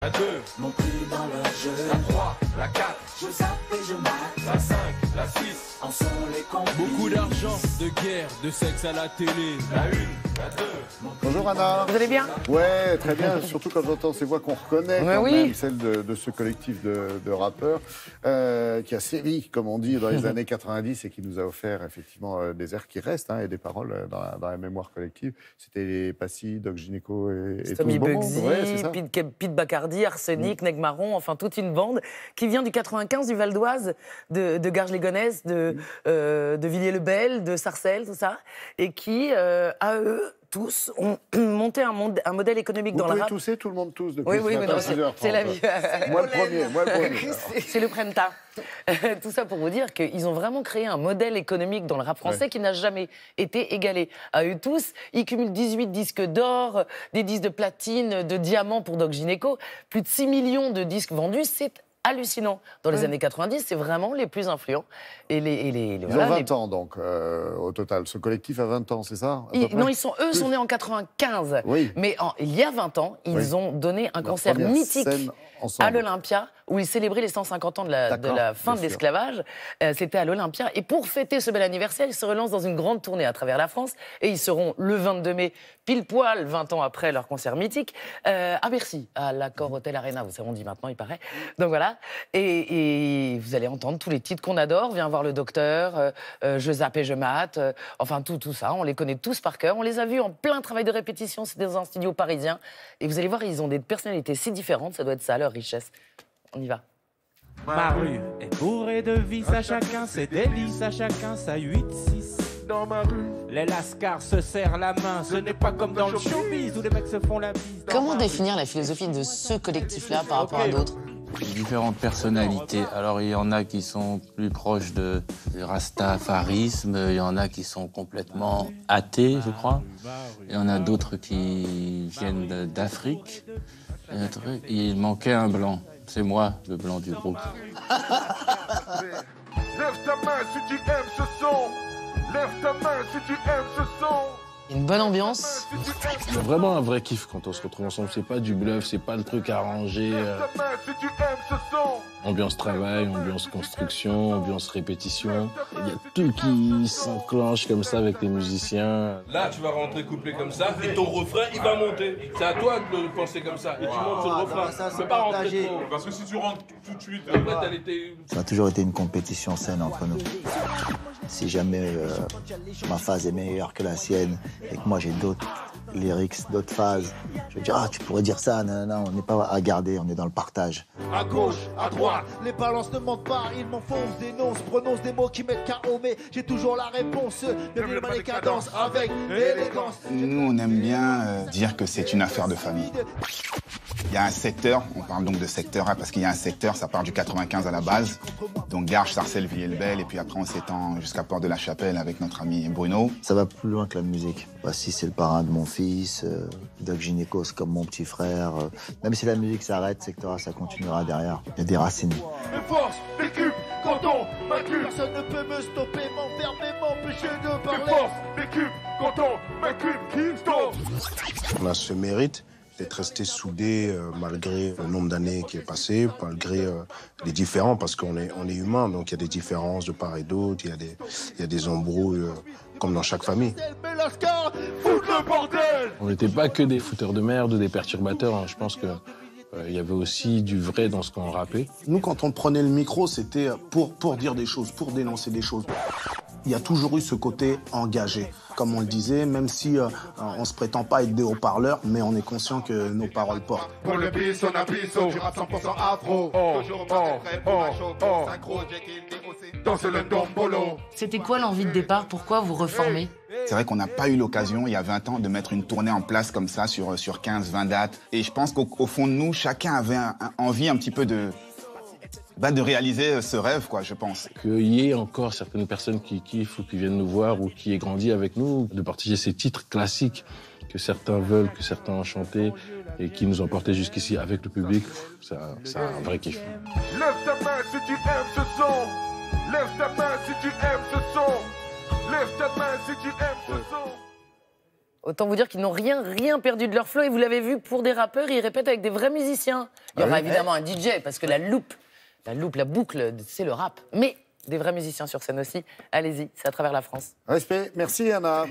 La 2, mon prix dans le jeu. la 3, la 4, Je zappe et je mate. la 5, la 6, En sont les complices. Beaucoup d'argent, de guerre, de sexe à la télé. la 1, la 2. Bonjour Anna. Vous allez bien? Ouais, très bien, surtout quand j'entends ces voix qu'on reconnaît, Ouais, quand oui. même, celles de ce collectif de rappeurs qui a sévi, comme on dit, dans les années 90 et qui nous a offert effectivement des airs qui restent et des paroles dans la mémoire collective. C'était les Passy, Doc Gynéco et tout Tommy ce beau monde. Bugsy, Ouais, c'est ça. Pete Bacardi, Arsenic, Neg Marron, enfin toute une bande qui vient du 95, du Val d'Oise, de Garges-les-Gonesse, de Villiers-le-Bel, de Sarcelles, tout ça, et qui, à eux, tous, ont monté un modèle économique Vous dans la pouvez rap. tousser, tout le monde tousse depuis Oui, ce oui, mais matin non, à 6h30. c'est la vie. Moi le premier. C'est le printemps. Tout ça pour vous dire qu'ils ont vraiment créé un modèle économique dans le rap français qui n'a jamais été égalé. À eux tous, ils cumulent 18 disques d'or, des disques de platine, de diamants pour Doc Gynéco, plus de 6 millions de disques vendus, c'est hallucinant. Dans les années 90, c'est vraiment les plus influents. Et Ils ont 20 ans donc, au total. Ce collectif a 20 ans, c'est ça à peu près Non, eux sont nés en 95. Oui. Mais il y a 20 ans, ils ont donné un Leur concert première mythique scène ensemble. à l'Olympia, où ils célébraient les 150 ans de la D'accord, fin de bien sûr. l'esclavage. C'était à l'Olympia. Et pour fêter ce bel anniversaire, ils se relancent dans une grande tournée à travers la France. Et ils seront le 22 mai, pile poil, 20 ans après leur concert mythique, à Bercy, à l'Accor Hotel Arena. Vous savez, on dit maintenant, il paraît. Donc voilà. Et vous allez entendre tous les titres qu'on adore. Viens voir le docteur, Je zappe et je mate. Enfin, tout ça. On les connaît tous par cœur. On les a vus en plein travail de répétition. C'était dans un studio parisien. Et vous allez voir, ils ont des personnalités si différentes. Ça doit être ça, leur richesse. On y va. Ma rue est bourrée de vices à chacun, c'est délices à chacun, ça 8-6. Dans ma rue, Les lascars se serrent la main, ce n'est pas comme dans le showbiz où les mecs se font la bise. Comment définir la philosophie de ce collectif-là par rapport à d'autres? Différentes personnalités. Alors, il y en a qui sont plus proches du rastafarisme, il y en a qui sont complètement athées, je crois. Il y en a d'autres qui viennent d'Afrique. Il manquait un blanc. C'est moi, le blanc du groupe. lève ta main si tu aimes ce son. Lève ta main si tu aimes ce son. Une bonne ambiance. Il y a vraiment un vrai kiff quand on se retrouve ensemble. C'est pas du bluff, c'est pas le truc arrangé. Lève ta main si tu aimes ce son. Ambiance travail, ambiance construction, ambiance répétition. Il y a tout qui s'enclenche comme ça avec les musiciens. Là, tu vas rentrer couplet comme ça, et ton refrain, il va monter. C'est à toi de le penser comme ça. Et tu montes sur le refrain. Tu peux pas rentrer trop. Parce que si tu rentres tout de suite, Après, t'as l'été... Ça a toujours été une compétition saine entre nous. Si jamais ma phase est meilleure que la sienne et que moi j'ai d'autres lyrics, d'autres phases, je vais dire « Ah, tu pourrais dire ça, non, on n'est pas à garder, on est dans le partage. » à gauche, à droite. Les balances ne mentent pas, ils m'enfoncent, dénoncent, prononcent des mots qui mettent KO, mais j'ai toujours la réponse. Bienvenue dans les cadences avec élégance. Nous, on aime bien dire que c'est une affaire de famille. Il y a un secteur, on parle donc de secteur A parce qu'il y a un secteur, ça part du 95 à la base. Donc Garches, Sarcelles, Villiers-le-Bel, et puis après on s'étend jusqu'à Porte de la Chapelle avec notre ami Bruno. Ça va plus loin que la musique. Voici, c'est le parrain de mon fils, Doc Gynéco, c'est comme mon petit frère. Même si la musique s'arrête, Secteur A, ça continuera derrière. Il y a des racines. Mes forces, mes cubes, canton, ma cube. Personne ne peut me stopper, m'enfermer, m'empêcher de Mes parler. forces, mes cubes, canton, ma cube, Kingston. On a ce mérite d'être resté soudés malgré le nombre d'années qui est passé, malgré les différends, parce qu'on est humain, donc il y a des différences de part et d'autre, il y a des embrouilles comme dans chaque famille. Mais Lascar, Foute le bordel. On n'était pas que des fouteurs de merde ou des perturbateurs. Je pense que il y avait aussi du vrai dans ce qu'on rappait. Nous, quand on prenait le micro, c'était pour dire des choses, pour dénoncer des choses. Il y a toujours eu ce côté engagé. Comme on le disait, même si on se prétend pas être des haut-parleurs, mais on est conscient que nos paroles portent. Pour le bis, on a biso. Du rap 100% afro. Toujours très pour un show pour synchro. Danser le dombolo. C'était quoi l'envie de départ? Pourquoi vous reformez? C'est vrai qu'on n'a pas eu l'occasion, il y a 20 ans, de mettre une tournée en place comme ça sur 15, 20 dates. Et je pense qu'au fond de nous, chacun avait envie un petit peu de réaliser ce rêve, quoi, je pense. Qu'il y ait encore certaines personnes qui kiffent ou qui viennent nous voir ou qui aient grandi avec nous, de partager ces titres classiques que certains veulent, que certains ont chanté et qui nous ont portés jusqu'ici avec le public, c'est un vrai kiff. Lève ta main si tu aimes ce son. Lève ta main si tu aimes ce son. Lève ta main si tu aimes ce son. Autant vous dire qu'ils n'ont rien perdu de leur flow. Et vous l'avez vu, pour des rappeurs, ils répètent avec des vrais musiciens. Il y aura évidemment un DJ, parce que la boucle, c'est le rap. Mais des vrais musiciens sur scène aussi. Allez-y, c'est à travers la France. Respect. Merci, Anna.